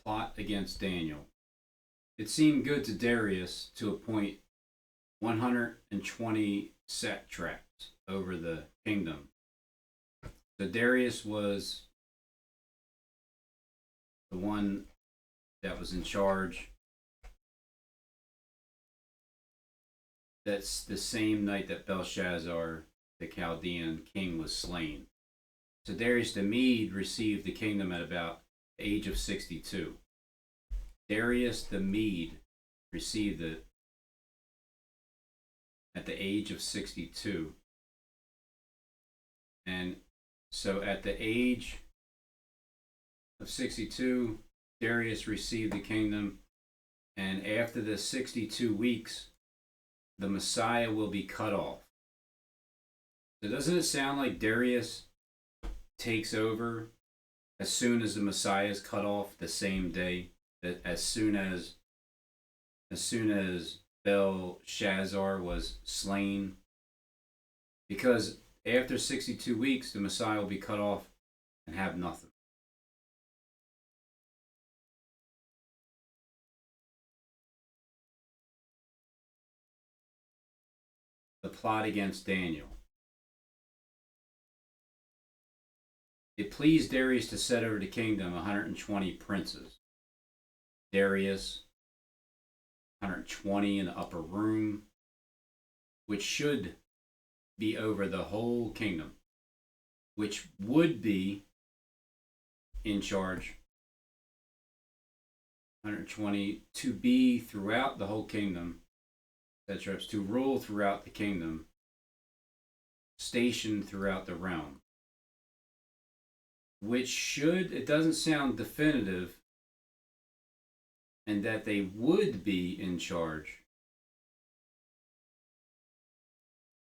plot against Daniel. It seemed good to Darius to appoint 120 satraps over the kingdom. So Darius was the one that was in charge. That's the same night that Belshazzar, the Chaldean king, was slain. So Darius the Mede received the kingdom at about the age of 62. Darius the Mede received it at the age of 62. And so at the age of 62, Darius received the kingdom. And after the 62 weeks, the Messiah will be cut off. So doesn't it sound like Darius takes over as soon as the Messiah is cut off, the same day, that as soon as Belshazzar was slain? Because after 62 weeks, the Messiah will be cut off and have nothing. The plot against Daniel. It pleased Darius to set over the kingdom 120 princes. Darius, 120 in the upper room, which should be over the whole kingdom, which would be in charge, 120 to be throughout the whole kingdom, satraps to rule throughout the kingdom, stationed throughout the realm. Which should, it doesn't sound definitive, and that they would be in charge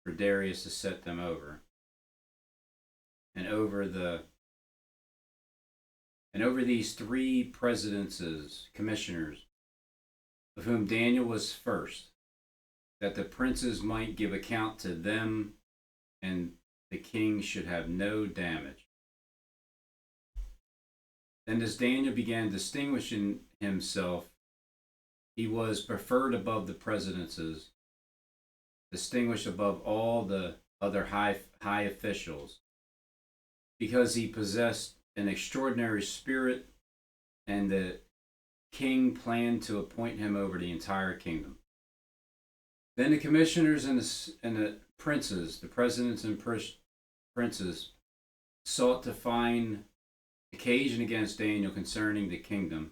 for Darius to set them over. And over these three presidences, commissioners, of whom Daniel was first, that the princes might give account to them, and the king should have no damage. Then as Daniel began distinguishing himself, he was preferred above the presidences, distinguished above all the other high officials, because he possessed an extraordinary spirit, and the king planned to appoint him over the entire kingdom. Then the commissioners and the princes, the presidents and princes, sought to find occasion against Daniel concerning the kingdom,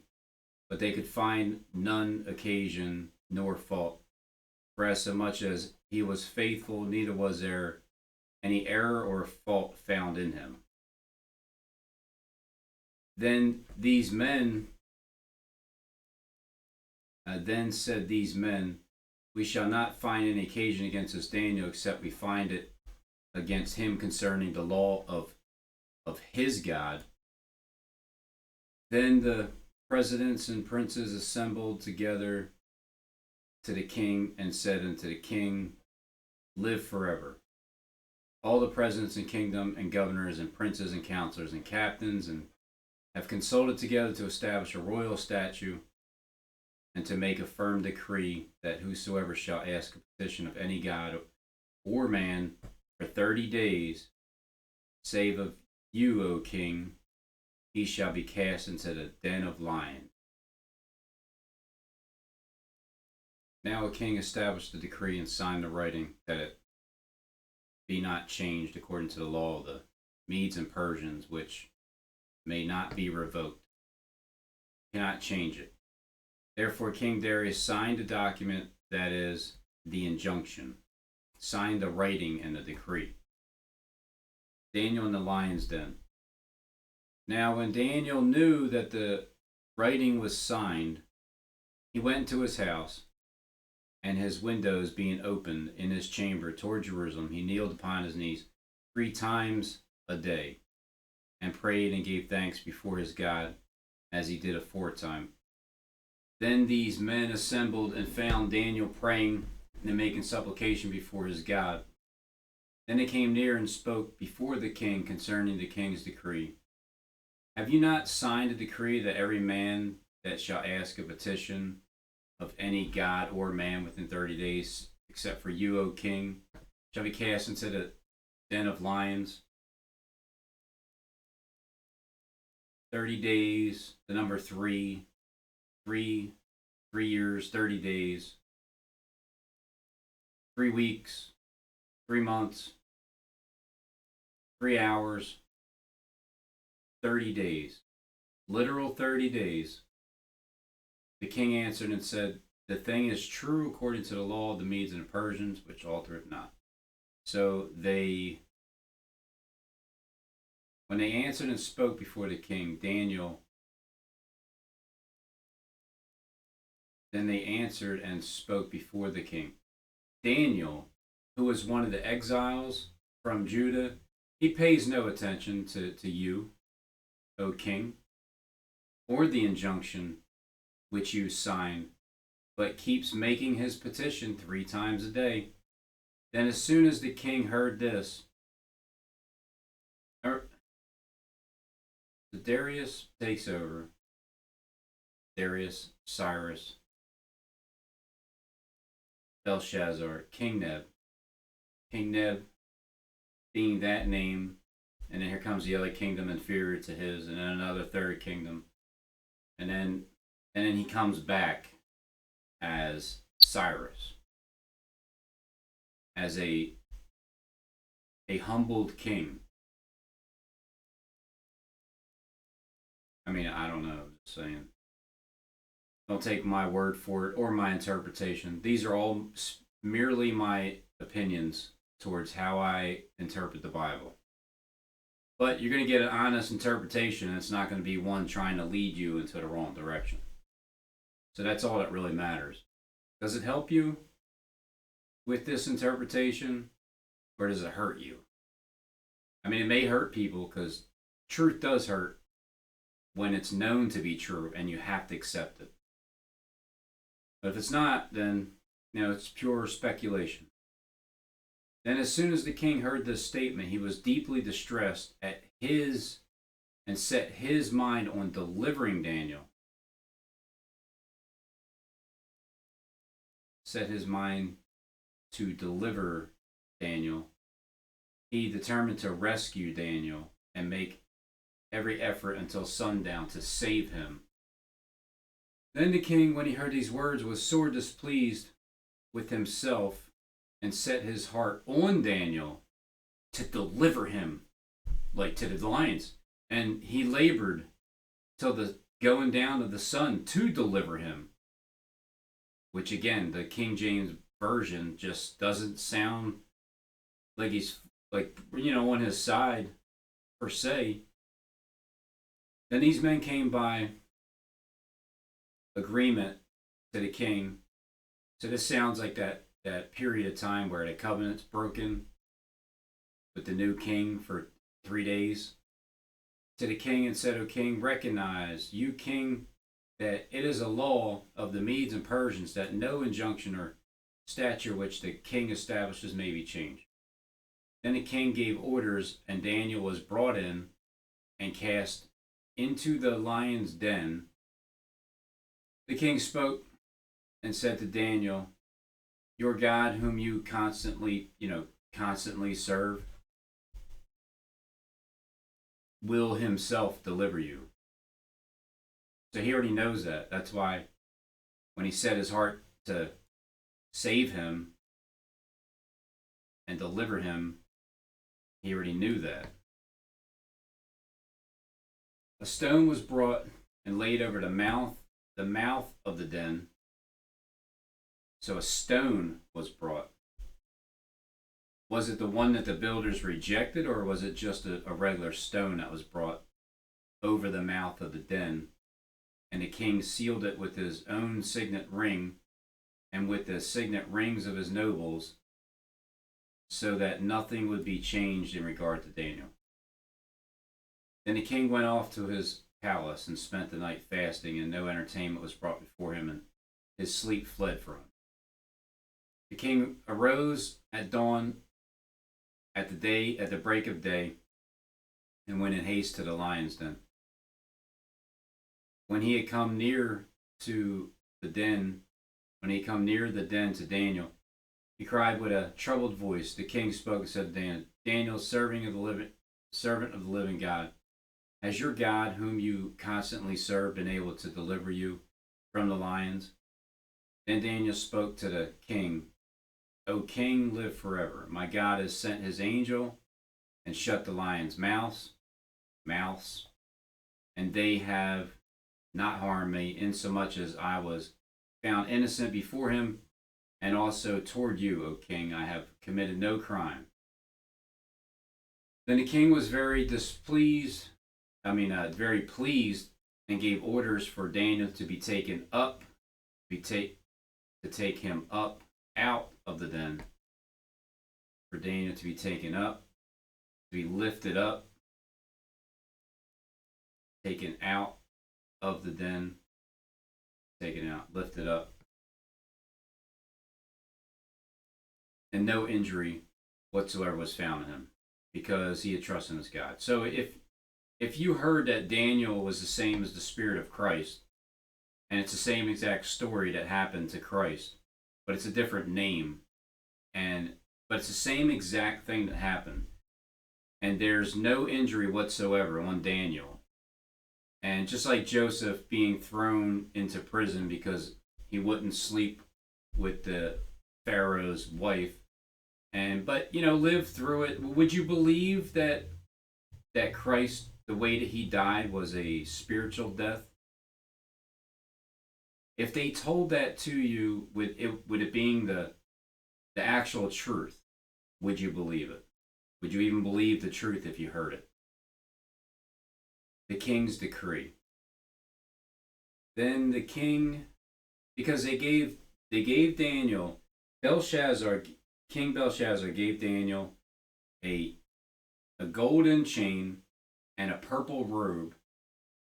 but they could find none occasion nor fault. For as so much as he was faithful, neither was there any error or fault found in him. Then said these men, we shall not find any occasion against this Daniel, except we find it against him concerning the law of his God. Then the presidents and princes assembled together to the king and said unto the king, live forever. All the presidents and kingdom and governors and princes and counselors and captains and have consulted together to establish a royal statute and to make a firm decree that whosoever shall ask a petition of any god or man for 30 days, save of you, O king, he shall be cast into the den of lions. Now a king established the decree and signed the writing that it be not changed according to the law of the Medes and Persians, which may not be revoked. Cannot change it. Therefore King Darius signed a document, that is, the injunction, signed the writing and the decree. Daniel in the lion's den. Now when Daniel knew that the writing was signed, he went into his house, and his windows being opened in his chamber toward Jerusalem, he kneeled upon his knees 3 times a day, and prayed and gave thanks before his God, as he did aforetime. Then these men assembled and found Daniel praying and making supplication before his God. Then they came near and spoke before the king concerning the king's decree. Have you not signed a decree that every man that shall ask a petition of any god or man within 30 days, except for you, O king, shall be cast into the den of lions. 30 days, the number 3, 3 years, 30 days, 3 weeks, 3 months, 3 hours, 30 days, literal 30 days. The king answered and said, the thing is true according to the law of the Medes and the Persians, which altereth not. So when they answered and spoke before the king, then they answered and spoke before the king. Daniel, who was one of the exiles from Judah, he pays no attention to you, O king, or the injunction which you signed, but keeps making his petition 3 times a day. Then as soon as the king heard this, Darius takes over. Darius, Cyrus, Belshazzar, King Neb. King Neb being that name, and then here comes the other kingdom inferior to his, and then another third kingdom. And then he comes back as Cyrus, as a humbled king. I mean, I don't know, I'm just saying. Don't take my word for it or my interpretation. These are all merely my opinions towards how I interpret the Bible. But you're going to get an honest interpretation, and it's not going to be one trying to lead you into the wrong direction. So that's all that really matters. Does it help you with this interpretation, or does it hurt you? I mean, it may hurt people because truth does hurt when it's known to be true and you have to accept it. But if it's not, then, it's pure speculation. Then as soon as the king heard this statement, he was deeply distressed at and set his mind on delivering Daniel. Set his mind to deliver Daniel. He determined to rescue Daniel and make every effort until sundown to save him. Then the king, when he heard these words, was sore displeased with himself and set his heart on Daniel to deliver him, like to the lions. And he labored till the going down of the sun to deliver him. Which again, the King James Version just doesn't sound like he's on his side per se. Then these men came by agreement to the king. So this sounds like that period of time where the covenant's broken with the new king for 3 days. To the king and said, O king, recognize, you king, that it is a law of the Medes and Persians that no injunction or statute which the king establishes may be changed. Then the king gave orders, and Daniel was brought in and cast into the lion's den. The king spoke and said to Daniel, your God, whom you constantly serve, will himself deliver you. So he already knows that. That's why when he set his heart to save him and deliver him, he already knew that. A stone was brought and laid over the mouth of the den. So a stone was brought. Was it the one that the builders rejected, or was it just a regular stone that was brought over the mouth of the den? And the king sealed it with his own signet ring and with the signet rings of his nobles, so that nothing would be changed in regard to Daniel. Then the king went off to his palace and spent the night fasting, and no entertainment was brought before him, and his sleep fled from him. The king arose at dawn, at the break of day, and went in haste to the lion's den. when he had come near to the den, when he come near the den to Daniel, he cried with a troubled voice. The king spoke and said to Daniel, Daniel, servant of the living God, has your God, whom you constantly serve, been able to deliver you from the lions? Then Daniel spoke to the king, O king, live forever. My God has sent his angel and shut the lions' mouths, and they have not harmed me, insomuch as I was found innocent before him, and also toward you, O king, I have committed no crime. Then the king was very very pleased, and gave orders for Daniel to be taken up, to take him up out of the den, for Daniel to be taken up, to be lifted up, taken out of the den, taken out, lifted up, and no injury whatsoever was found in him, because he had trusted in his God. So if you heard that Daniel was the same as the Spirit of Christ, and it's the same exact story that happened to Christ, but it's a different name, but it's the same exact thing that happened, and there's no injury whatsoever on Daniel. And just like Joseph being thrown into prison because he wouldn't sleep with the Pharaoh's wife, but lived through it. Would you believe that Christ, the way that he died, was a spiritual death? If they told that to you, with it being the actual truth, would you believe it? Would you even believe the truth if you heard it? The king's decree. Then the king, because they gave Daniel, King Belshazzar gave Daniel a golden chain and a purple robe,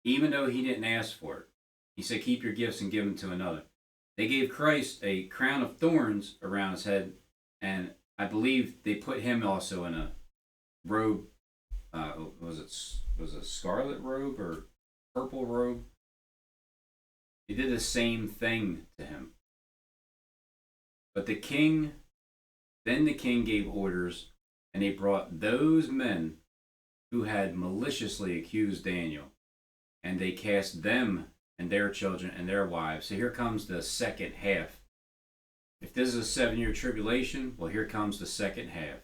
even though he didn't ask for it. He said, keep your gifts and give them to another. They gave Christ a crown of thorns around his head, and I believe they put him also in a robe. Was it scarlet robe or purple robe? They did the same thing to him. But the king gave orders, and they brought those men who had maliciously accused Daniel, and they cast them and their children and their wives. So here comes the second half. If this is a 7-year tribulation, well, here comes the second half.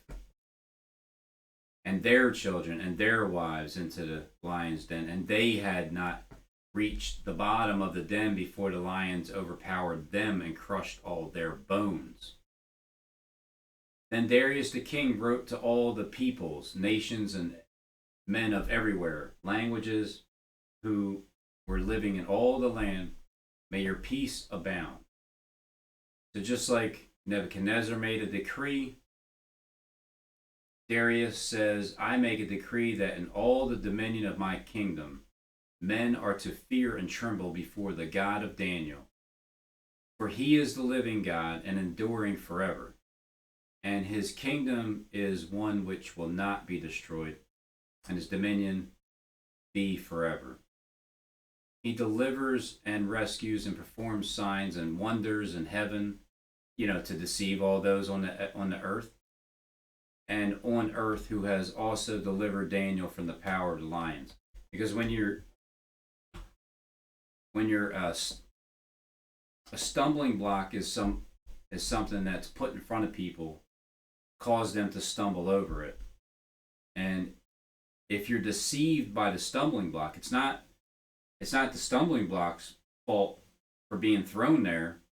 And their children and their wives into the lion's den, and they had not reached the bottom of the den before the lions overpowered them and crushed all their bones. Then Darius the king wrote to all the peoples, nations, and men of everywhere, languages, who were living in all the land, may your peace abound. So just like Nebuchadnezzar made a decree, Darius says, I make a decree that in all the dominion of my kingdom, men are to fear and tremble before the God of Daniel. For he is the living God and enduring forever, and his kingdom is one which will not be destroyed, and his dominion be forever. He delivers and rescues and performs signs and wonders in heaven, to deceive all those on the earth, and on earth, who has also delivered Daniel from the power of the lions. Because when you're a stumbling block is something that's put in front of people, cause them to stumble over it. And if you're deceived by the stumbling block, it's not the stumbling block's fault for being thrown there.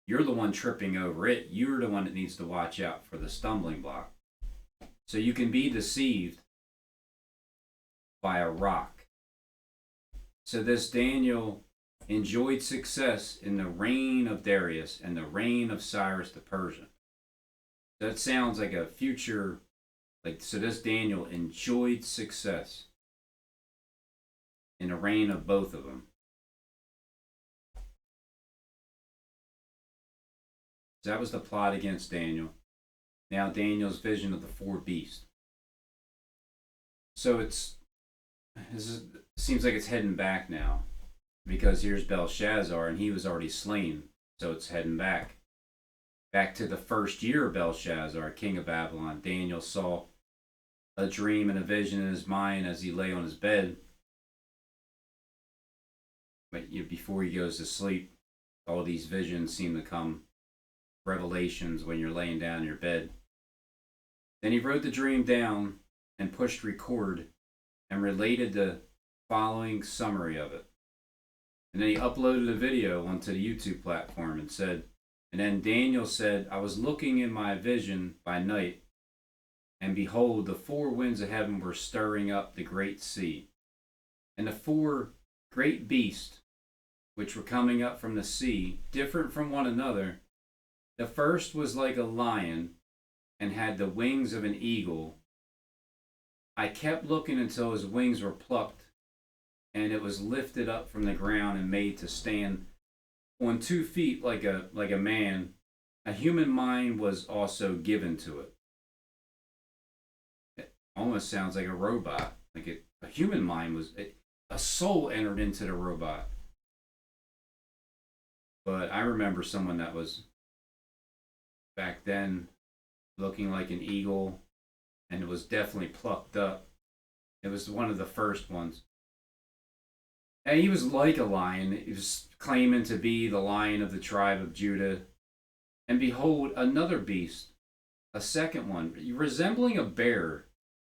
You're the one tripping over it. You're the one that needs to watch out for the stumbling block. So you can be deceived by a rock. So this Daniel enjoyed success in the reign of Darius and the reign of Cyrus the Persian. That sounds like a future, so this Daniel enjoyed success in the reign of both of them. So that was the plot against Daniel. Now Daniel's vision of the 4 beasts. So it seems like it's heading back now. because here's Belshazzar, and he was already slain. So it's heading back to the first year of Belshazzar, king of Babylon. Daniel saw a dream and a vision in his mind as he lay on his bed. But before he goes to sleep, all these visions seem to come, revelations when you're laying down in your bed. Then he wrote the dream down and pushed record and related the following summary of it. And then he uploaded a video onto the YouTube platform and said, and then Daniel said, I was looking in my vision by night, and behold, the four winds of heaven were stirring up the great sea. And the four great beasts, which were coming up from the sea, different from one another. The first was like a lion and had the wings of an eagle. I kept looking until his wings were plucked, and it was lifted up from the ground and made to stand on 2 feet like a man. A human mind was also given to it. It almost sounds like a robot. Like a human mind was, a soul entered into the robot. But I remember someone that was back then looking like an eagle, and it was definitely plucked up. It was one of the first ones. And he was like a lion. He was claiming to be the lion of the tribe of Judah. And behold, another beast, a second one, resembling a bear.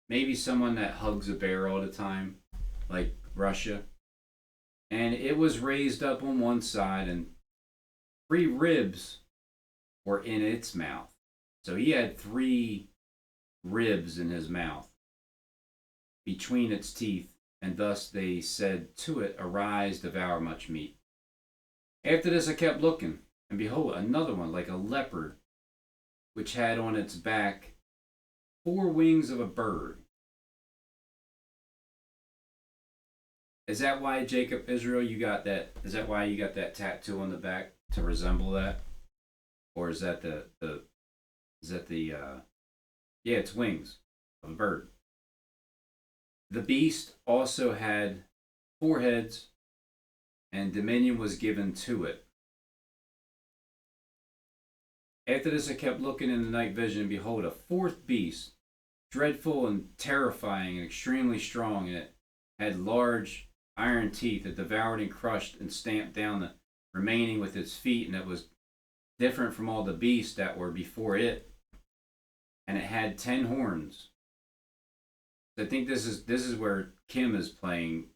Maybe someone that hugs a bear all the time, like Russia. And it was raised up on one side, and 3 ribs were in its mouth. So he had 3 ribs in his mouth between its teeth, and thus they said to it, arise, devour much meat. After this I kept looking, and behold, another one like a leopard, which had on its back 4 wings of a bird. Is that why, Jacob, Israel, you got that? Is that why you got that tattoo on the back, to resemble that? Or is that yeah, it's wings of a bird. The beast also had 4 heads, and dominion was given to it. After this I kept looking in the night vision, and behold, a 4th beast, dreadful and terrifying and extremely strong, and it had large iron teeth. It devoured and crushed and stamped down the remaining with its feet, and it was different from all the beasts that were before it. And it had 10 horns. I think this is where Kim is playing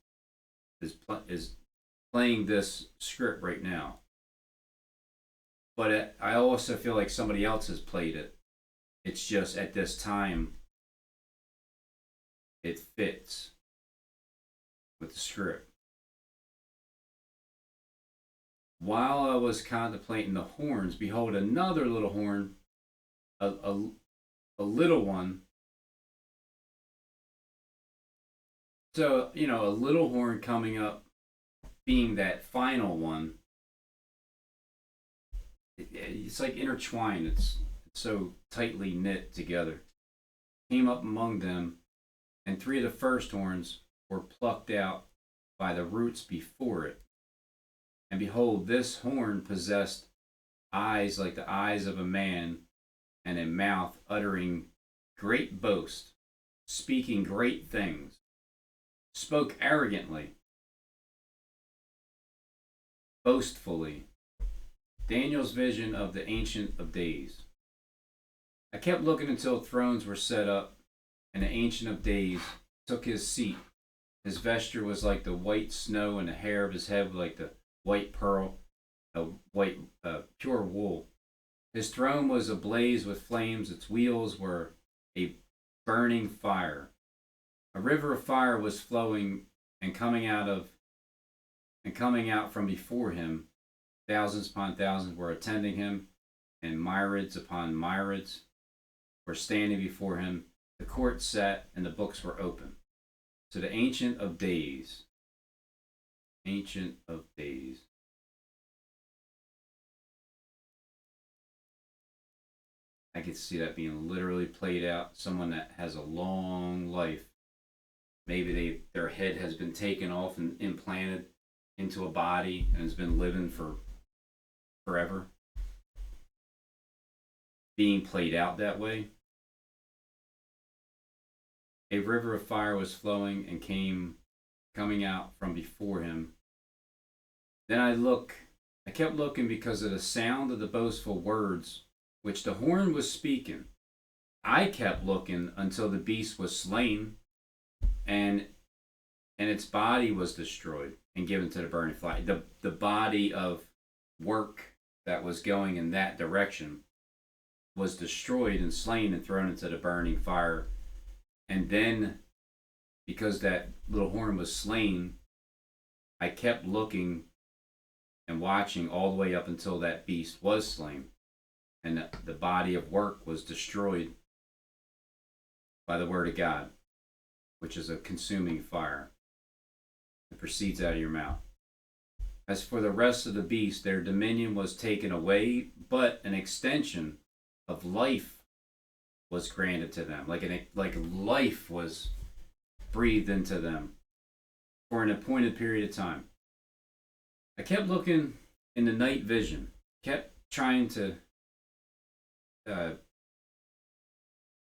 this script right now. But I also feel like somebody else has played it. It's just at this time it fits with the script. While I was contemplating the horns, behold, another little horn, a little one. So, a little horn coming up, being that final one. It's like intertwined. It's so tightly knit together. Came up among them, and 3 of the first horns were plucked out by the roots before it. And behold, this horn possessed eyes like the eyes of a man, and a mouth uttering great boast, speaking great things, spoke arrogantly, boastfully. Daniel's vision of the Ancient of Days. I kept looking until thrones were set up, and the Ancient of Days took his seat. His vesture was like the white snow, and the hair of his head was like the white pearl, white pure wool. His throne was ablaze with flames. Its wheels were a burning fire. A river of fire was flowing and coming out from before him. Thousands upon thousands were attending him, and myriads upon myriads were standing before him. The court sat, and the books were open. So the Ancient of Days. Ancient of Days. I could see that being literally played out. Someone that has a long life. Maybe their head has been taken off and implanted, into a body and has been living for forever, being played out that way. A river of fire was flowing and coming out from before him. Then I kept looking because of the sound of the boastful words which the horn was speaking. I kept looking until the beast was slain and its body was destroyed and given to the burning fire. The body of work that was going in that direction was destroyed and slain and thrown into the burning fire. And then, because that little horn was slain, I kept looking and watching all the way up until that beast was slain. And the body of work was destroyed by the word of God, which is a consuming fire that proceeds out of your mouth. As for the rest of the beasts, their dominion was taken away, but an extension of life was granted to them. Like life was breathed into them for an appointed period of time. I kept looking in the night vision, kept trying to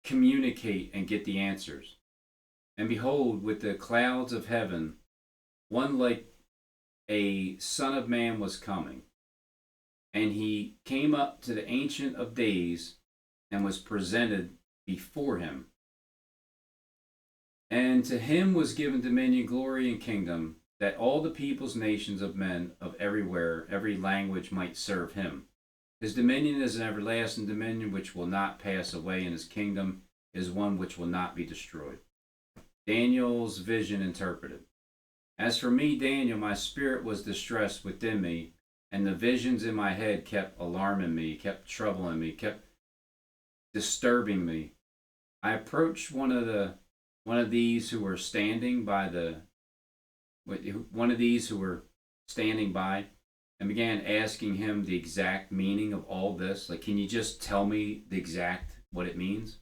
communicate and get the answers. And behold, with the clouds of heaven, one like a son of man was coming. And he came up to the Ancient of Days and was presented before him. And to him was given dominion, glory, and kingdom, that all the peoples, nations of men of everywhere, every language might serve him. His dominion is an everlasting dominion which will not pass away, and his kingdom is one which will not be destroyed. Daniel's vision interpreted. As for me, Daniel, my spirit was distressed within me, and the visions in my head kept alarming me, kept troubling me, kept disturbing me. I approached one of these who were standing by and began asking him the exact meaning of all this. Like, can you just tell me the exact what it means?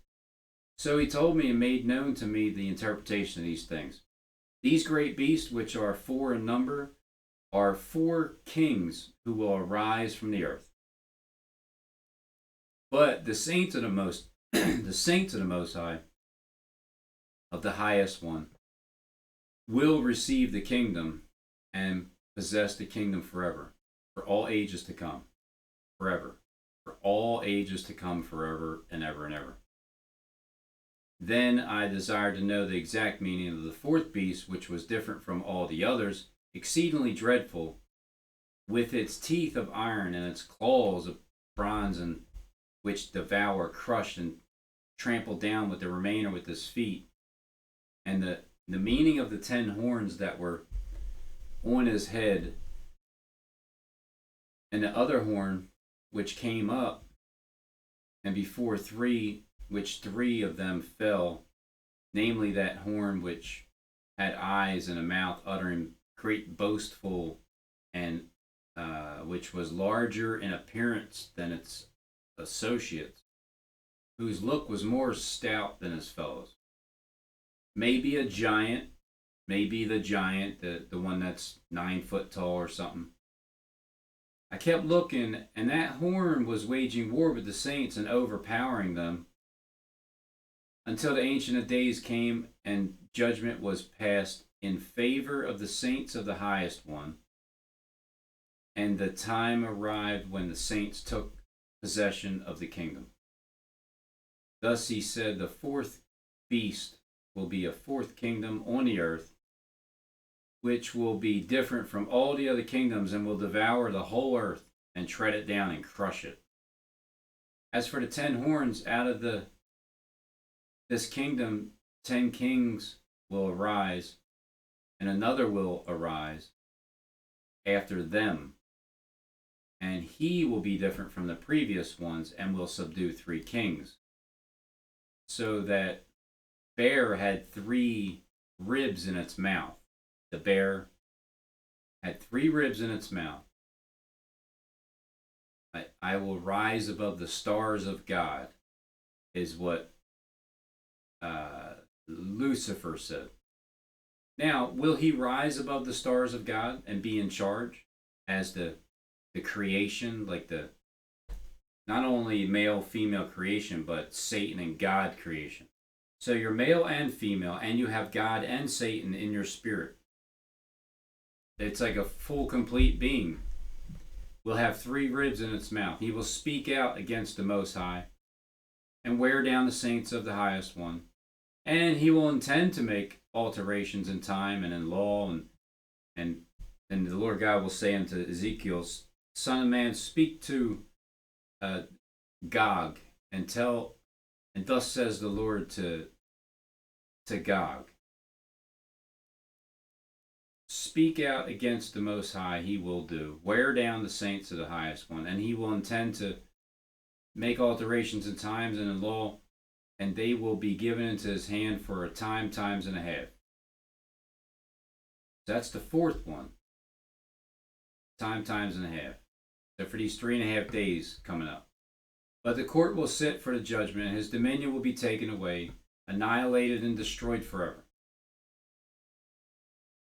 So he told me and made known to me the interpretation of these things. These great beasts, which are 4 in number, are 4 kings who will arise from the earth. But the saints of the most High, of the highest one, will receive the kingdom and possess the kingdom forever, for all ages to come, forever, for all ages to come, forever and ever and ever. Then I desired to know the exact meaning of the 4th beast, which was different from all the others, exceedingly dreadful, with its teeth of iron and its claws of bronze, and which devour, crush, and trample down with the remainder with his feet. And the meaning of the 10 horns that were on his head, and the other horn which came up, and before 3, which 3 of them fell, namely that horn which had eyes and a mouth uttering great boastful, and which was larger in appearance than its associates, whose look was more stout than his fellows. Maybe a giant, maybe the giant, the one that's 9 foot tall or something. I kept looking, and that horn was waging war with the saints and overpowering them, until the Ancient of Days came and judgment was passed in favor of the saints of the highest one. And the time arrived when the saints took possession of the kingdom. Thus he said, the 4th beast will be a 4th kingdom on the earth, which will be different from all the other kingdoms, and will devour the whole earth and tread it down and crush it. As for the 10 horns, out of this kingdom 10 kings will arise, and another will arise after them, and he will be different from the previous ones and will subdue 3 kings. So that bear had 3 ribs in its mouth. The bear had 3 ribs in its mouth. I will rise above the stars of God, is what Lucifer said. Now, will he rise above the stars of God and be in charge as the creation, like the not only male female creation, but Satan and God creation? So you're male and female, and you have God and Satan in your spirit. It's like a full, complete being. Will have three ribs in its mouth. He will speak out against the Most High and wear down the saints of the Highest One. And he will intend to make alterations in time and in law, and the Lord God will say unto Ezekiel, Son of man, speak to Gog and tell, and thus says the Lord to Gog, speak out against the Most High, he will do. Wear down the saints of the Highest One, and he will intend to make alterations in times and in law, and they will be given into his hand for a time, times and a half. That's the fourth one. Time, times and a half. So for these 3.5 days coming up. But the court will sit for the judgment, and his dominion will be taken away, annihilated and destroyed forever.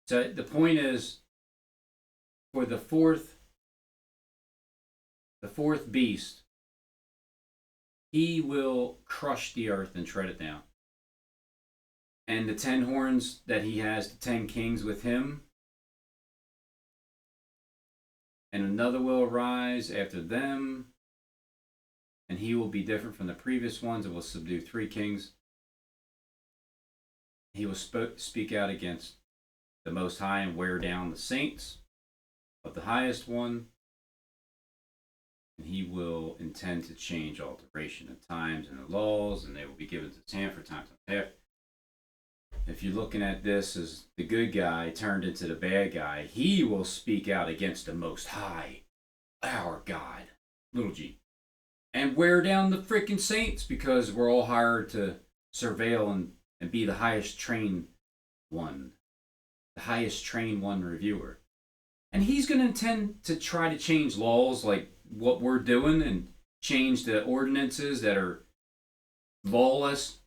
So the point is, for the fourth beast, he will crush the earth and tread it down. And the 10 horns that he has, the 10 kings with him, and another will arise after them, and he will be different from the previous ones and will subdue 3 kings. He will speak out against the Most High and wear down the saints of the Highest One. And he will intend to change alteration in times and in laws, and they will be given to his hand for time and a half. If you're looking at this as the good guy turned into the bad guy, he will speak out against the Most High, our God, little g, and wear down the freaking saints, because we're all hired to surveil and be the highest trained one, the highest trained one reviewer. And he's going to intend to try to change laws like what we're doing and change the ordinances that are lawless.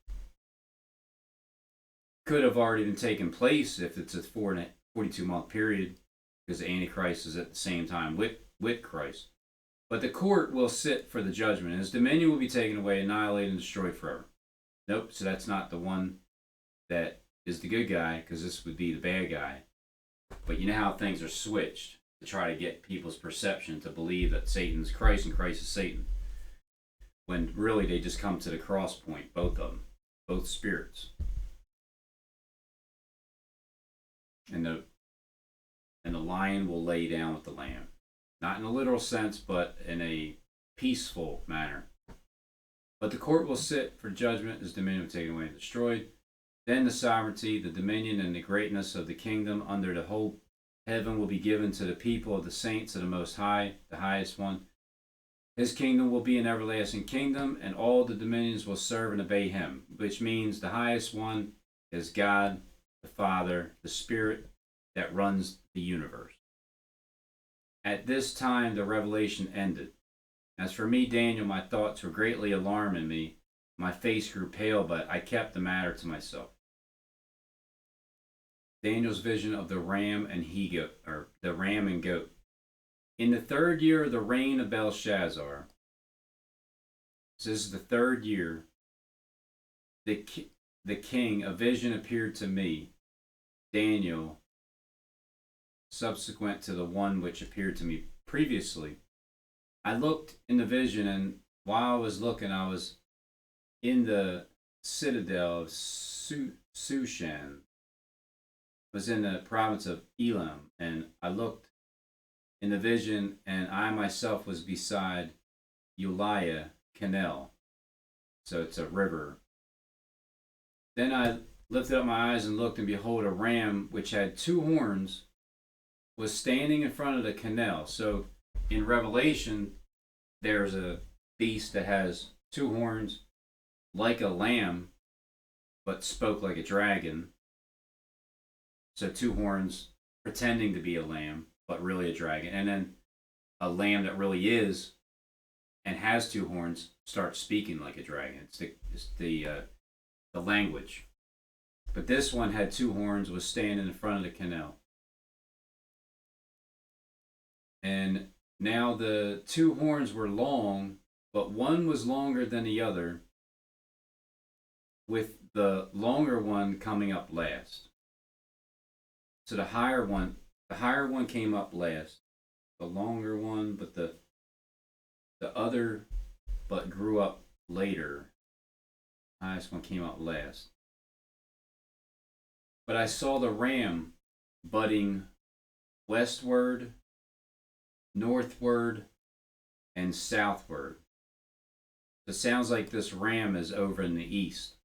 Could have already been taken place if it's a 42-month period, because the Antichrist is at the same time with Christ. But the court will sit for the judgment, and his dominion will be taken away, annihilated, and destroyed forever. Nope, so that's not the one that is the good guy, because this would be the bad guy. But you know how things are switched to try to get people's perception to believe that Satan's Christ and Christ is Satan, when really they just come to the cross point, both of them, both spirits. And the lion will lay down with the lamb. Not in a literal sense, but in a peaceful manner. But the court will sit for judgment, his dominion will be taken away and destroyed. Then the sovereignty, the dominion, and the greatness of the kingdom under the whole heaven will be given to the people of the saints of the Most High, the Highest One. His kingdom will be an everlasting kingdom, and all the dominions will serve and obey him, which means the Highest One is God, the Father, the Spirit that runs the universe. At this time, the revelation ended. As for me, Daniel, my thoughts were greatly alarming me. My face grew pale, but I kept the matter to myself. Daniel's vision of the ram and Higa, or the ram and goat. In the 3rd year of the reign of Belshazzar, so this is the 3rd year, the king, a vision appeared to me, Daniel, subsequent to the one which appeared to me previously. I looked in the vision, and while I was looking, I was in the citadel of Sushan, was in the province of Elam, and I looked in the vision, and I myself was beside Uliah Canal. So it's a river. Then I lifted up my eyes and looked, and behold, a ram which had 2 horns was standing in front of the canal. So in Revelation, there's a beast that has 2 horns like a lamb, but spoke like a dragon. So 2 horns pretending to be a lamb, but really a dragon. And then a lamb that really is and has 2 horns starts speaking like a dragon. It's the language. But this one had two horns, was standing in front of the canal. And now the two horns were long, but one was longer than the other, with the longer one coming up last. So the higher one came up last. The longer one, but the other but grew up later. Highest one came up last. But I saw the ram budding westward, northward, and southward. It sounds like this ram is over in the east.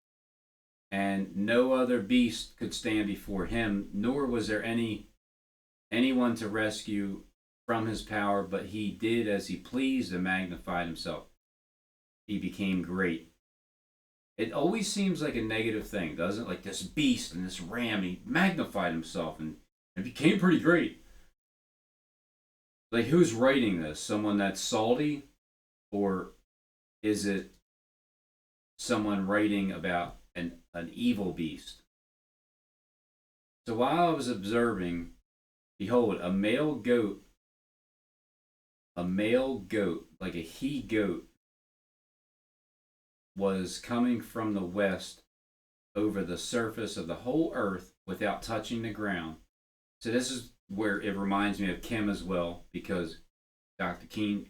And no other beast could stand before him, nor was there anyone to rescue from his power, but he did as he pleased and magnified himself. He became great. It always seems like a negative thing, doesn't it? Like this beast and this ram, he magnified himself and became pretty great. Like, who's writing this? Someone that's salty? Or is it someone writing about an evil beast? So while I was observing, behold, a male goat, like a he goat, was coming from the west over the surface of the whole earth without touching the ground. So this is where it reminds me of Kim as well, because Dr. Kim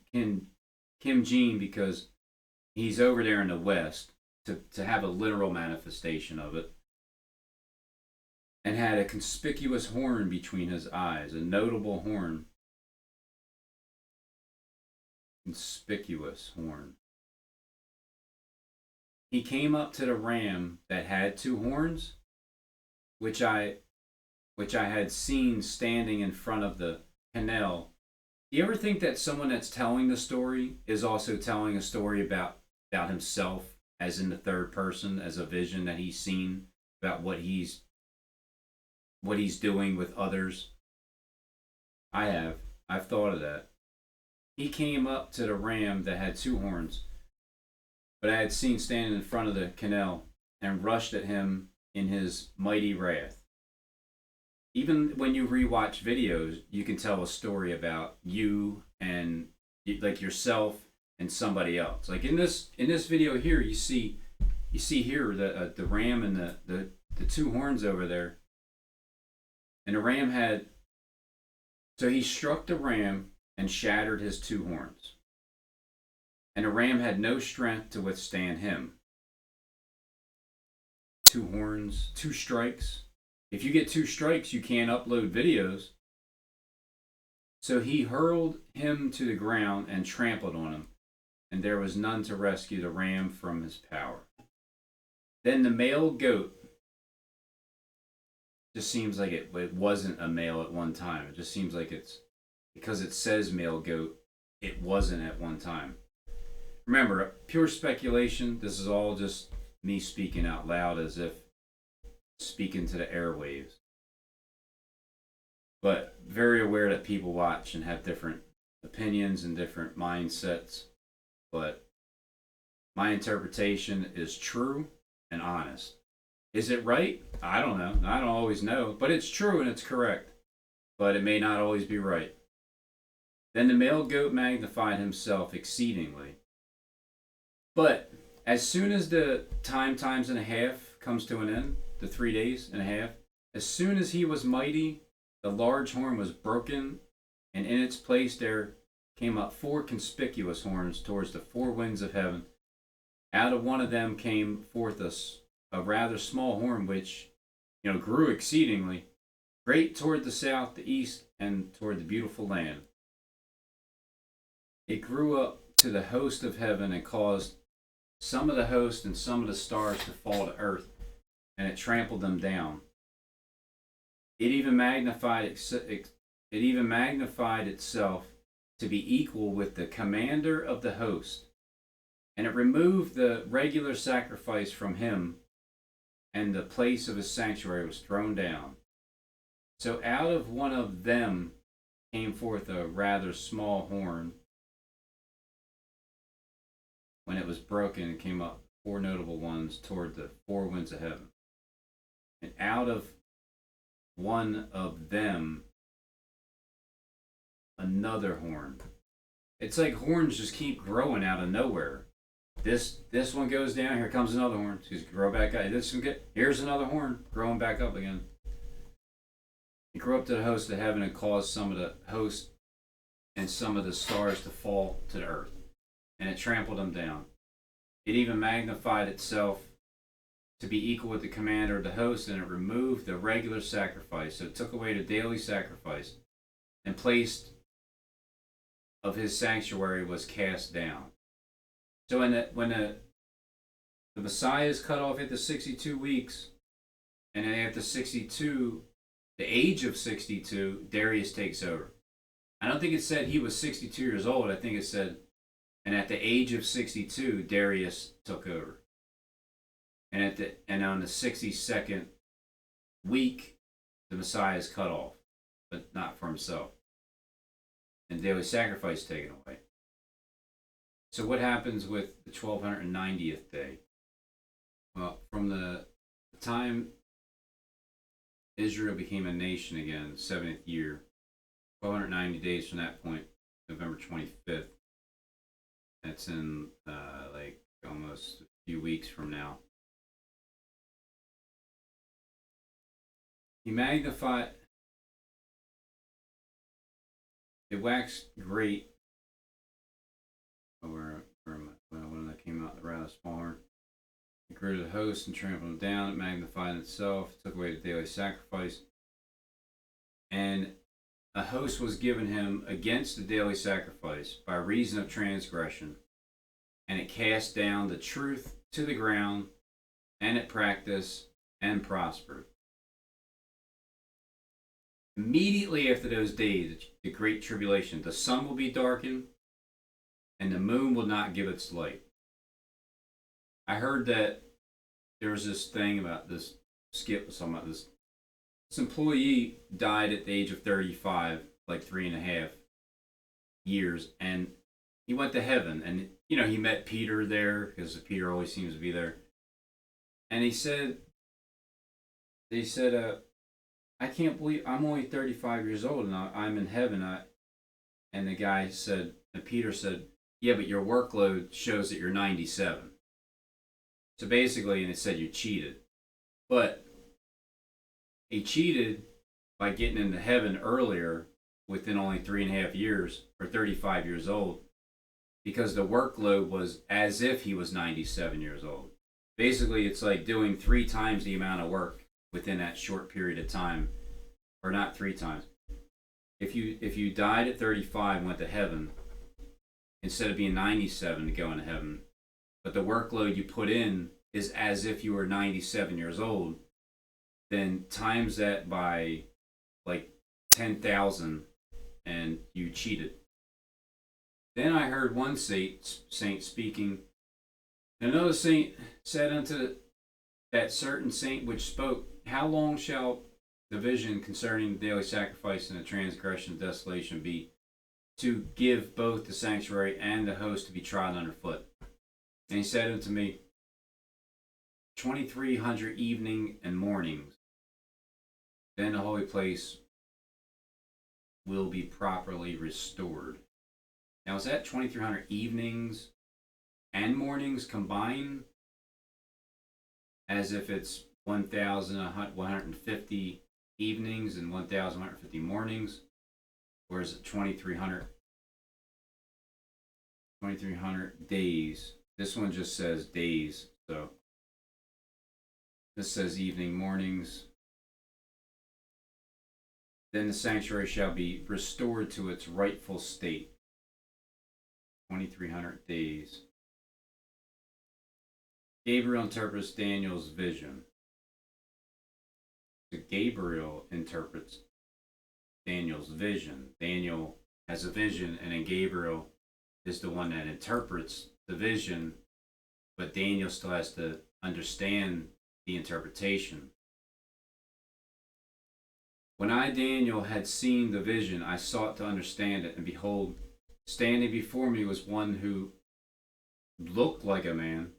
Jean, because he's over there in the west to have a literal manifestation of it, and had a conspicuous horn between his eyes, a notable horn. Conspicuous horn. He came up to the ram that had two horns, which I had seen standing in front of the canal. Do you ever think that someone that's telling the story is also telling a story about himself, as in the third person, as a vision that he's seen about what he's doing with others? I've thought of that. He came up to the ram that had two horns, but I had seen standing in front of the canal, and rushed at him in his mighty wrath. Even when you rewatch videos, you can tell a story about you and like yourself and somebody else. Like in this video here, you see here the ram and the two horns over there, and the ram had. So he struck the ram and shattered his two horns, and the ram had no strength to withstand him. Two horns, two strikes. If you get two strikes, you can't upload videos. So he hurled him to the ground and trampled on him, and there was none to rescue the ram from his power. Then the male goat, just seems like it wasn't a male at one time. It just seems like it's, because it says male goat, it wasn't at one time. Remember, pure speculation. This is all just me speaking out loud as if speaking to the airwaves. But very aware that people watch and have different opinions and different mindsets. But my interpretation is true and honest. Is it right? I don't know. I don't always know. But it's true and it's correct. But it may not always be right. Then the male goat magnified himself exceedingly. But as soon as the times and a half comes to an end, the 3 days and a half, as soon as he was mighty, the large horn was broken, and in its place there came up four conspicuous horns towards the four winds of heaven. Out of one of them came forth a rather small horn, which grew exceedingly, great toward the south, the east, and toward the beautiful land. It grew up to the host of heaven and caused some of the host and some of the stars to fall to earth, and it trampled them down. It even magnified itself to be equal with the commander of the host, and it removed the regular sacrifice from him, and the place of his sanctuary was thrown down. So out of one of them came forth a rather small horn. When it was broken, it came up four notable ones toward the four winds of heaven. And out of one of them, another horn. It's like horns just keep growing out of nowhere. This one goes down. Here comes another horn. Just grow back up. This one here's another horn growing back up again. He grew up to the host of heaven and caused some of the host and some of the stars to fall to the earth, and it trampled them down. It even magnified itself to be equal with the commander of the host, and it removed the regular sacrifice. So it took away the daily sacrifice, and placed of his sanctuary was cast down. So when the Messiah is cut off at the 62 weeks, and then after 62, the age of 62, Darius takes over. I don't think it said he was 62 years old. I think it said, and at the age of 62, Darius took over. And on the 62nd week, the Messiah is cut off, but not for himself. And daily sacrifice taken away. So what happens with the 1290th day? Well, from the time Israel became a nation again, the 70th year, 1290 days from that point, November 25th. That's in like almost a few weeks from now. He magnified, it waxed great. When that came out, the rather small horn. It grew to the host and trampled them down. It magnified itself, took away the daily sacrifice. And a host was given him against the daily sacrifice by reason of transgression. And it cast down the truth to the ground, and it practiced and prospered. Immediately after those days, the great tribulation, the sun will be darkened, and the moon will not give its light. I heard that there was this thing about this skit was talking about this. This employee died at the age of 35, like 3.5 years, and he went to heaven. And he met Peter there because Peter always seems to be there. And they said, I can't believe I'm only 35 years old and I'm in heaven. And the guy said, and Peter said, yeah, but your workload shows that you're 97. So basically, and it said you cheated. But he cheated by getting into heaven earlier within only 3.5 years or 35 years old because the workload was as if he was 97 years old. Basically, it's like doing 3 times the amount of work within that short period of time, or not 3 times. If you died at 35 and went to heaven, instead of being 97 to go into heaven, but the workload you put in is as if you were 97 years old, then times that by like 10,000 and you cheated. Then I heard one saint speaking, and another saint said unto that certain saint which spoke, how long shall the vision concerning the daily sacrifice and the transgression and desolation be, to give both the sanctuary and the host to be trodden underfoot? And he said unto me, 2,300 evening and mornings, then the holy place will be properly restored. Now, is that 2,300 evenings and mornings combined, as if it's 1,150 evenings and 1,150 mornings? Or is it 2,300 days? This one just says days, so this says evening, mornings. Then the sanctuary shall be restored to its rightful state. 2,300 days. Gabriel interprets Daniel's vision. So Gabriel interprets Daniel's vision. Daniel has a vision, and then Gabriel is the one that interprets the vision, but Daniel still has to understand the interpretation. When I, Daniel, had seen the vision, I sought to understand it, and behold, standing before me was one who looked like a man,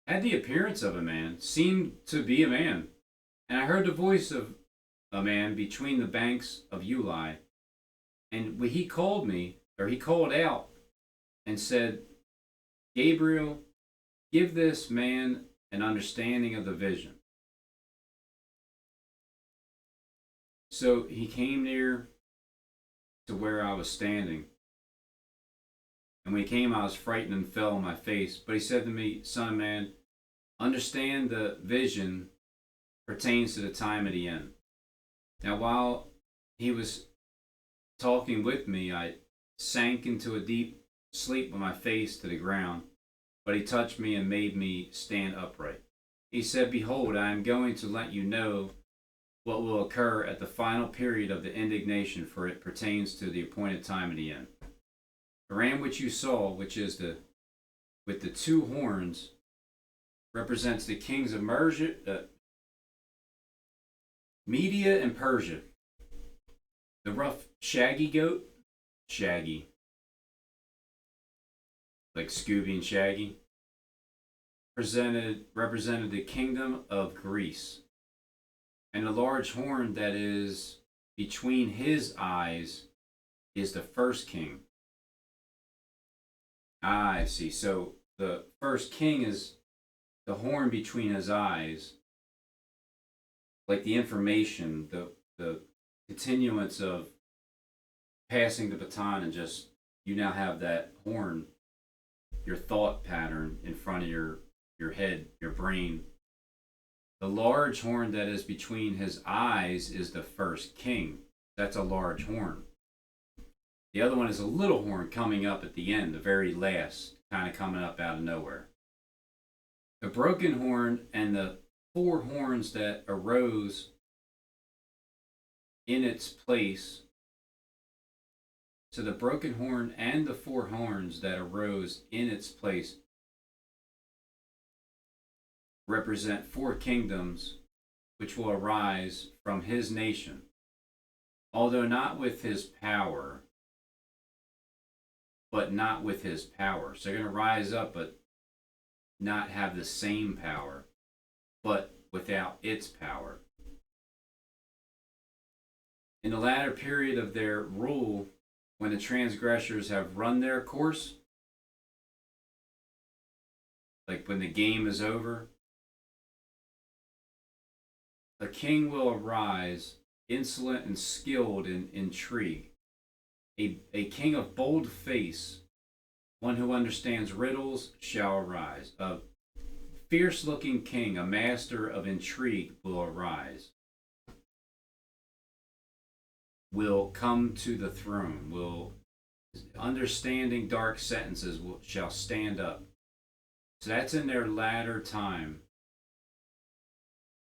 had the appearance of a man, seemed to be a man, And I heard the voice of a man between the banks of Uli, and he called me, or he called out and said, Gabriel, give this man an understanding of the vision. So he came near to where I was standing. And when he came, I was frightened and fell on my face. But he said to me, Son of man, understand the vision pertains to the time of the end. Now, while he was talking with me, I sank into a deep sleep with my face to the ground. But he touched me and made me stand upright. He said, Behold, I am going to let you know what will occur at the final period of the indignation, for it pertains to the appointed time of the end. The ram which you saw, which is with the two horns, represents the kings of Media and Persia. The rough, shaggy goat, Shaggy, like Scooby and Shaggy, represented the kingdom of Greece. And the large horn that is between his eyes is the first king. I see. So the first king is the horn between his eyes, like the information, the continuance of passing the baton, and just you now have that horn, your thought pattern in front of your head, your brain. The large horn that is between his eyes is the first king. That's a large horn. The other one is a little horn coming up at the end, the very last, kind of coming up out of nowhere. The broken horn and the four horns that arose in its place. So the broken horn and the four horns that arose in its place represent four kingdoms which will arise from his nation, although not with his power, but not with his power. So they're going to rise up, but not have the same power, but without its power. In the latter period of their rule, when the transgressors have run their course, like when the game is over, a king will arise, insolent and skilled in intrigue, a king of bold face, one who understands riddles shall arise. A fierce-looking king, a master of intrigue, will arise, will come to the throne, will understanding dark sentences shall stand up. So that's in their latter time.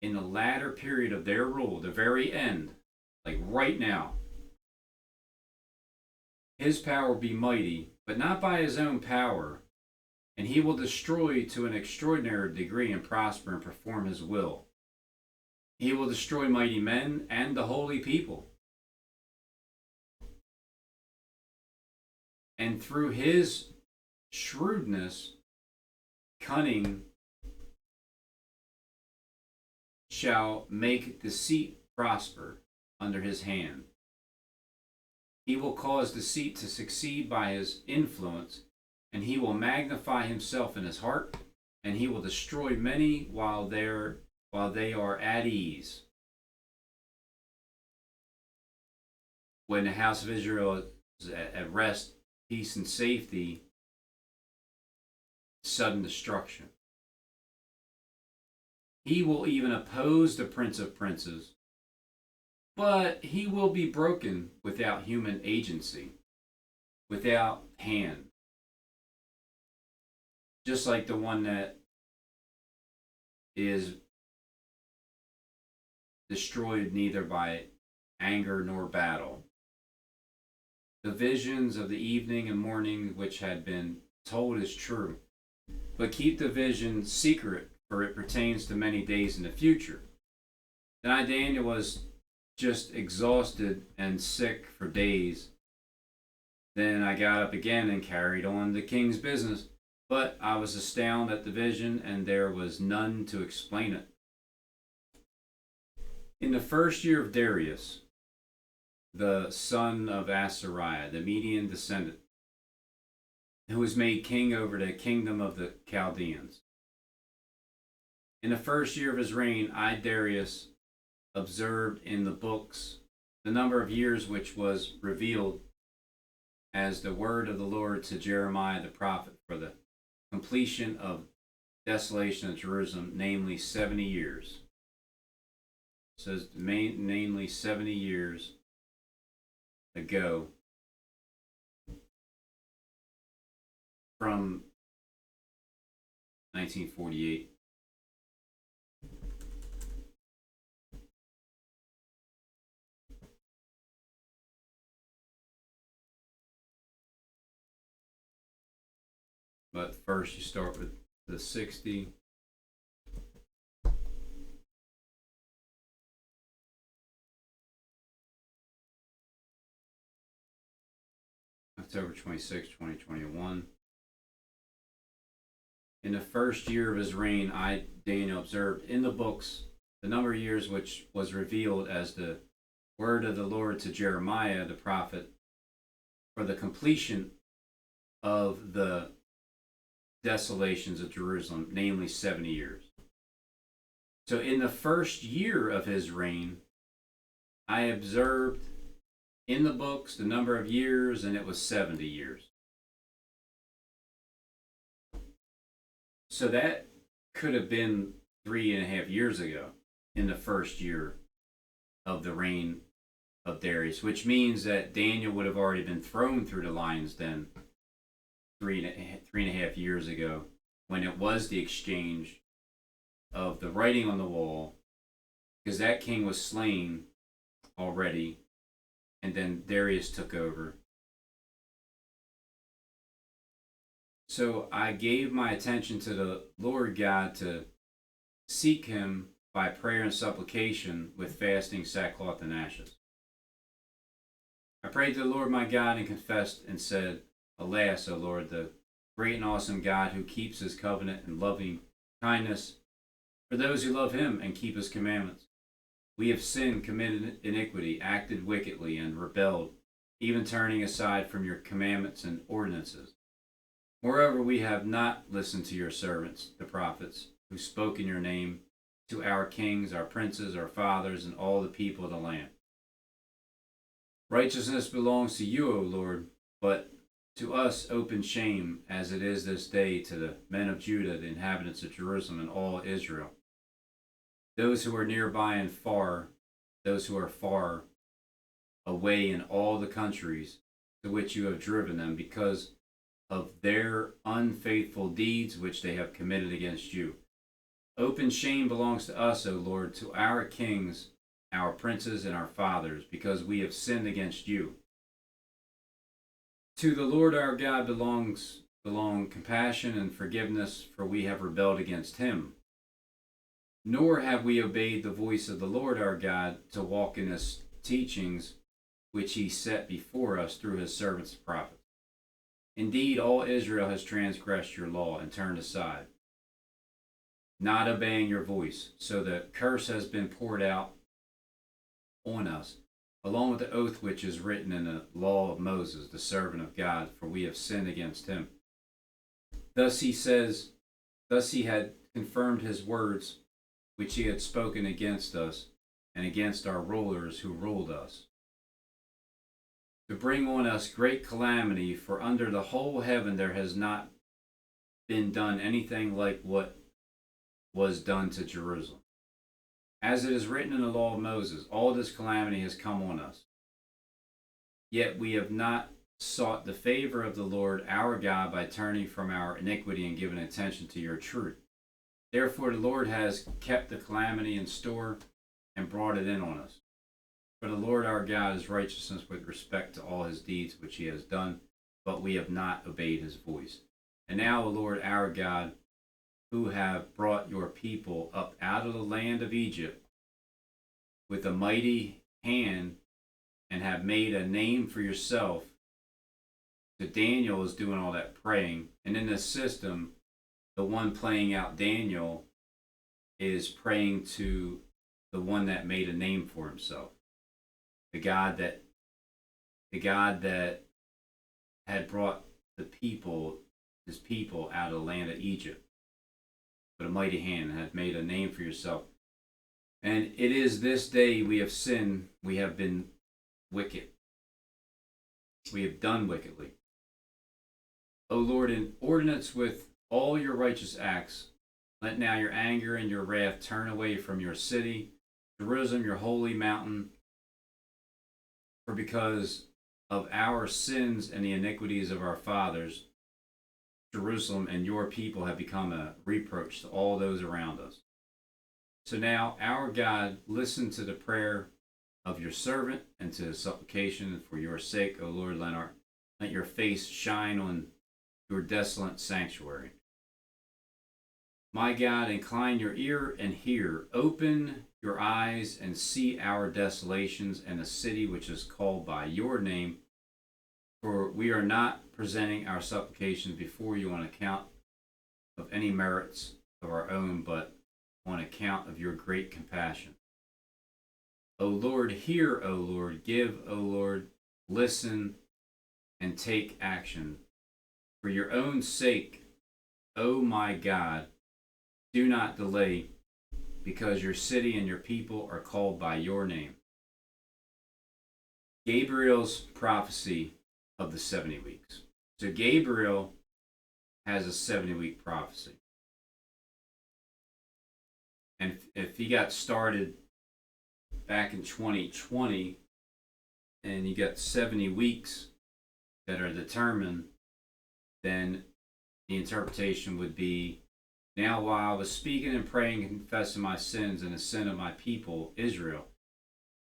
In the latter period of their rule, the very end, like right now, his power will be mighty, but not by his own power, and he will destroy to an extraordinary degree and prosper and perform his will. He will destroy mighty men and the holy people. And through his shrewdness, cunning shall make deceit prosper under his hand. He will cause deceit to succeed by his influence, and he will magnify himself in his heart, and he will destroy many while they are at ease. When the house of Israel is at rest, peace, and safety, sudden destruction. He will even oppose the Prince of Princes, but he will be broken without human agency, without hand. Just like the one that is destroyed neither by anger nor battle. The visions of the evening and morning which had been told is true, but keep the vision secret, for it pertains to many days in the future. Then I, Daniel, was just exhausted and sick for days. Then I got up again and carried on the king's business, but I was astounded at the vision, and there was none to explain it. In the first year of Darius, the son of Azariah, the Median descendant, who was made king over the kingdom of the Chaldeans. In the first year of his reign, I, Darius, observed in the books the number of years which was revealed as the word of the Lord to Jeremiah the prophet for the completion of desolation of Jerusalem, namely 70 years. It says, namely 70 years ago from 1948. But first you start with the 60. October 26, 2021. In the first year of his reign, I, Daniel, observed in the books the number of years which was revealed as the word of the Lord to Jeremiah the prophet for the completion of the desolations of Jerusalem, namely 70 years. So in the first year of his reign, I observed in the books the number of years, and it was 70 years. So that could have been 3.5 years ago in the first year of the reign of Darius, which means that Daniel would have already been thrown through the lions then 3.5 years ago, when it was the exchange of the writing on the wall, because that king was slain already, and then Darius took over. So I gave my attention to the Lord God to seek him by prayer and supplication with fasting, sackcloth, and ashes. I prayed to the Lord my God and confessed and said, Alas, O Lord, the great and awesome God who keeps his covenant and loving kindness for those who love him and keep his commandments. We have sinned, committed iniquity, acted wickedly, and rebelled, even turning aside from your commandments and ordinances. Moreover, we have not listened to your servants, the prophets, who spoke in your name, to our kings, our princes, our fathers, and all the people of the land. Righteousness belongs to you, O Lord, but to us open shame, as it is this day to the men of Judah, the inhabitants of Jerusalem, and all Israel. Those who are nearby and far, those who are far away in all the countries to which you have driven them, because of their unfaithful deeds which they have committed against you. Open shame belongs to us, O Lord, to our kings, our princes, and our fathers, because we have sinned against you. To the Lord our God belong compassion and forgiveness, for we have rebelled against him. Nor have we obeyed the voice of the Lord our God to walk in his teachings, which he set before us through his servants the prophets. Indeed, all Israel has transgressed your law and turned aside, not obeying your voice. So the curse has been poured out on us, along with the oath which is written in the law of Moses, the servant of God, for we have sinned against him. Thus he had confirmed his words, which he had spoken against us and against our rulers who ruled us, to bring on us great calamity, for under the whole heaven there has not been done anything like what was done to Jerusalem. As it is written in the law of Moses, all this calamity has come on us. Yet we have not sought the favor of the Lord our God by turning from our iniquity and giving attention to your truth. Therefore the Lord has kept the calamity in store and brought it in on us. For the Lord our God is righteousness with respect to all his deeds which he has done, but we have not obeyed his voice. And now, O Lord our God, who have brought your people up out of the land of Egypt with a mighty hand and have made a name for yourself. So Daniel is doing all that praying, and in the system, the one playing out Daniel is praying to the one that made a name for himself, the God that had brought his people out of the land of Egypt with a mighty hand, and had made a name for yourself. And it is this day we have sinned, we have been wicked, we have done wickedly. O Lord, in ordinance with all your righteous acts, let now your anger and your wrath turn away from your city, Jerusalem, your holy mountain. For because of our sins and the iniquities of our fathers, Jerusalem and your people have become a reproach to all those around us. So now, our God, listen to the prayer of your servant and to his supplication, and for your sake, O Lord, let your face shine on your desolate sanctuary. My God, incline your ear and hear. Open your eyes and see our desolations and the city which is called by your name. For we are not presenting our supplications before you on account of any merits of our own, but on account of your great compassion. O Lord, hear, O Lord, give, O Lord, listen, and take action. For your own sake, O my God, do not delay, because your city and your people are called by your name. Gabriel's prophecy of the 70 weeks. So Gabriel has a 70-week prophecy. And if he got started back in 2020 and you got 70 weeks that are determined, then the interpretation would be, now while I was speaking and praying and confessing my sins and the sin of my people, Israel,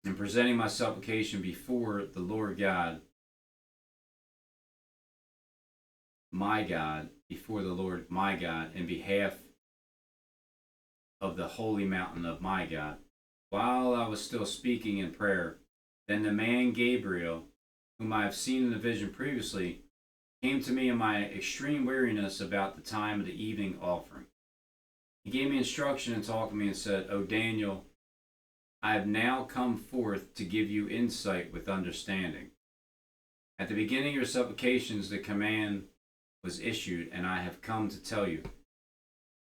and presenting my supplication before the Lord God, my God, before the Lord my God, in behalf of the holy mountain of my God, while I was still speaking in prayer, then the man Gabriel, whom I have seen in a vision previously, came to me in my extreme weariness about the time of the evening offering. He gave me instruction and talked to me and said, O Daniel, I have now come forth to give you insight with understanding. At the beginning of your supplications, the command was issued, and I have come to tell you.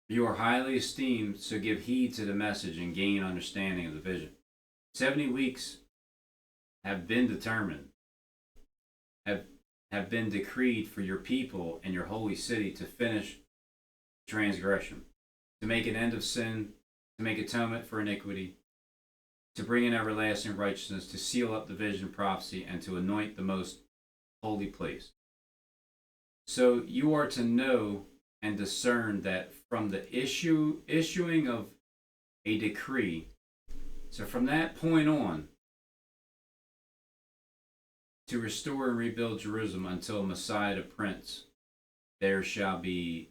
You are highly esteemed, so give heed to the message and gain understanding of the vision. 70 weeks have been determined, have been decreed for your people and your holy city to finish transgression, to make an end of sin, to make atonement for iniquity, to bring in everlasting righteousness, to seal up the vision of prophecy, and to anoint the most holy place. So you are to know and discern that from the issuing of a decree, so from that point on, to restore and rebuild Jerusalem until Messiah the Prince, there shall be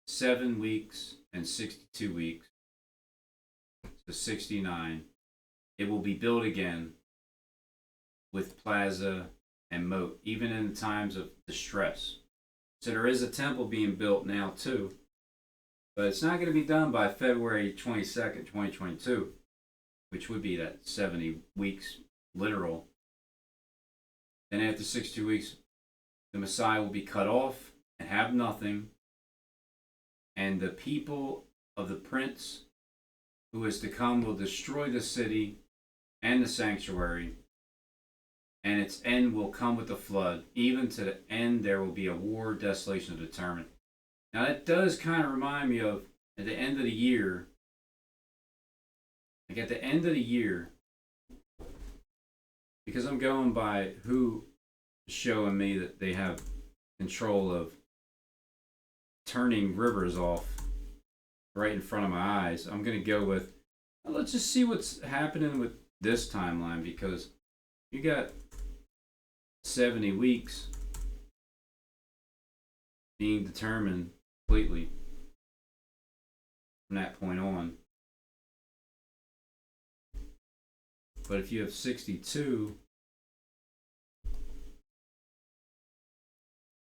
7 weeks and 62 weeks, so 69. It will be built again with plaza and moat, even in the times of distress. So there is a temple being built now too, but it's not going to be done by February 22nd, 2022, which would be that 70 weeks literal. Then after 62 weeks, the Messiah will be cut off and have nothing, and the people of the prince who is to come will destroy the city and the sanctuary, and its end will come with the flood. Even to the end, there will be a war, desolation determined. Now, that does kind of remind me of at the end of the year. Like at the end of the year, because I'm going by who is showing me that they have control of turning rivers off right in front of my eyes, I'm going to go with, well, let's just see what's happening with this timeline, because you got 70 weeks being determined completely from that point on. But if you have 62,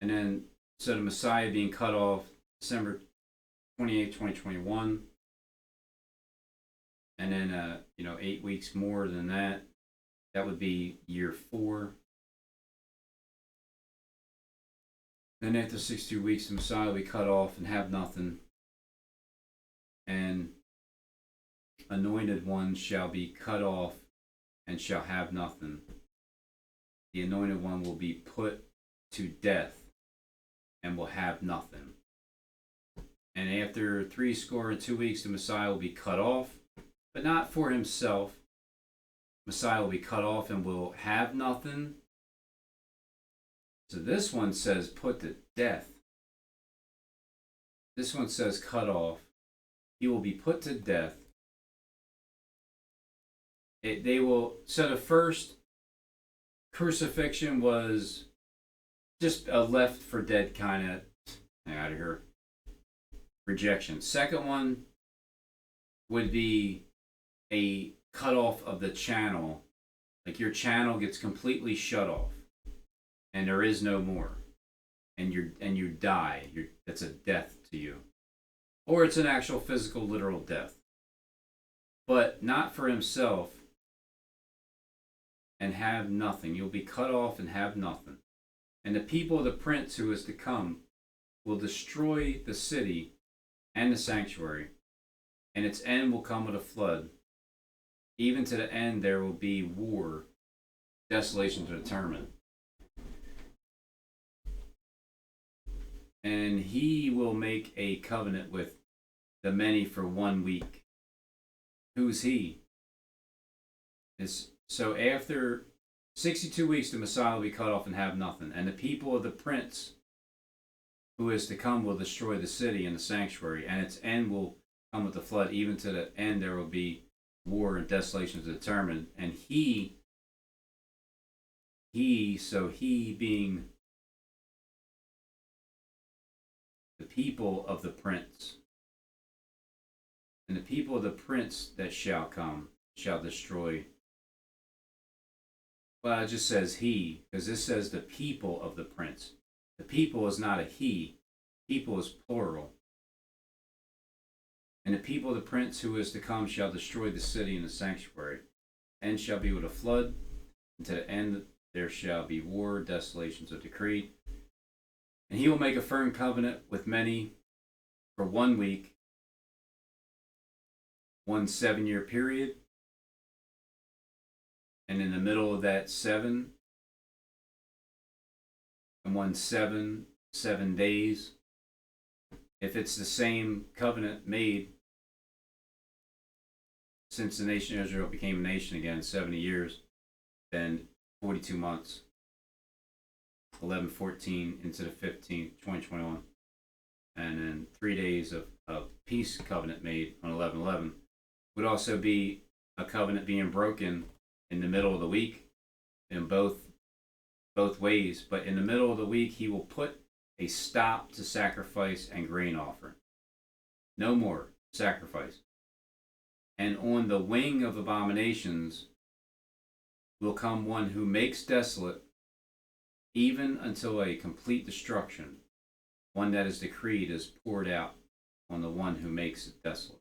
and then so the Messiah being cut off December 28, 2021, And then 8 weeks more than that. That would be year 4. Then after 62 weeks, the Messiah will be cut off and have nothing, and anointed one shall be cut off and shall have nothing. The anointed one will be put to death and will have nothing. And after 62 weeks, the Messiah will be cut off, but not for himself. Messiah will be cut off and will have nothing. So this one says put to death. This one says cut off. He will be put to death. So the first crucifixion was just a left for dead kind of out of here rejection. Second one would be a cut off of the channel, like your channel gets completely shut off, and there is no more, and you die. That's a death to you, or it's an actual physical, literal death, but not for himself. And have nothing. You'll be cut off and have nothing. And the people of the prince who is to come will destroy the city and the sanctuary, and its end will come with a flood. Even to the end there will be war, desolation to determine. And he will make a covenant with the many for 1 week. Who's he? So after 62 weeks, the Messiah will be cut off and have nothing. And the people of the prince who is to come will destroy the city and the sanctuary, and its end will come with the flood. Even to the end there will be war and desolation to determine. And he being the people of the prince. And the people of the prince that shall come shall destroy. Well, it just says he, because this says the people of the prince. The people is not a he. People is plural. And the people of the prince who is to come shall destroy the city and the sanctuary. And shall be with a flood. And to the end there shall be war, desolations are decreed. And he will make a firm covenant with many for 1 week, 1 7-year period. And in the middle of that 7, and 1 7 days, if it's the same covenant made since the nation of Israel became a nation again, 70 years, then 42 months, 11/14 into the 15th, 2021, and then 3 days of peace covenant made on 11/11 would also be a covenant being broken in the middle of the week, in both ways. But in the middle of the week, he will put a stop to sacrifice and grain offering. No more sacrifice. And on the wing of abominations will come one who makes desolate, even until a complete destruction. One that is decreed is poured out on the one who makes it desolate.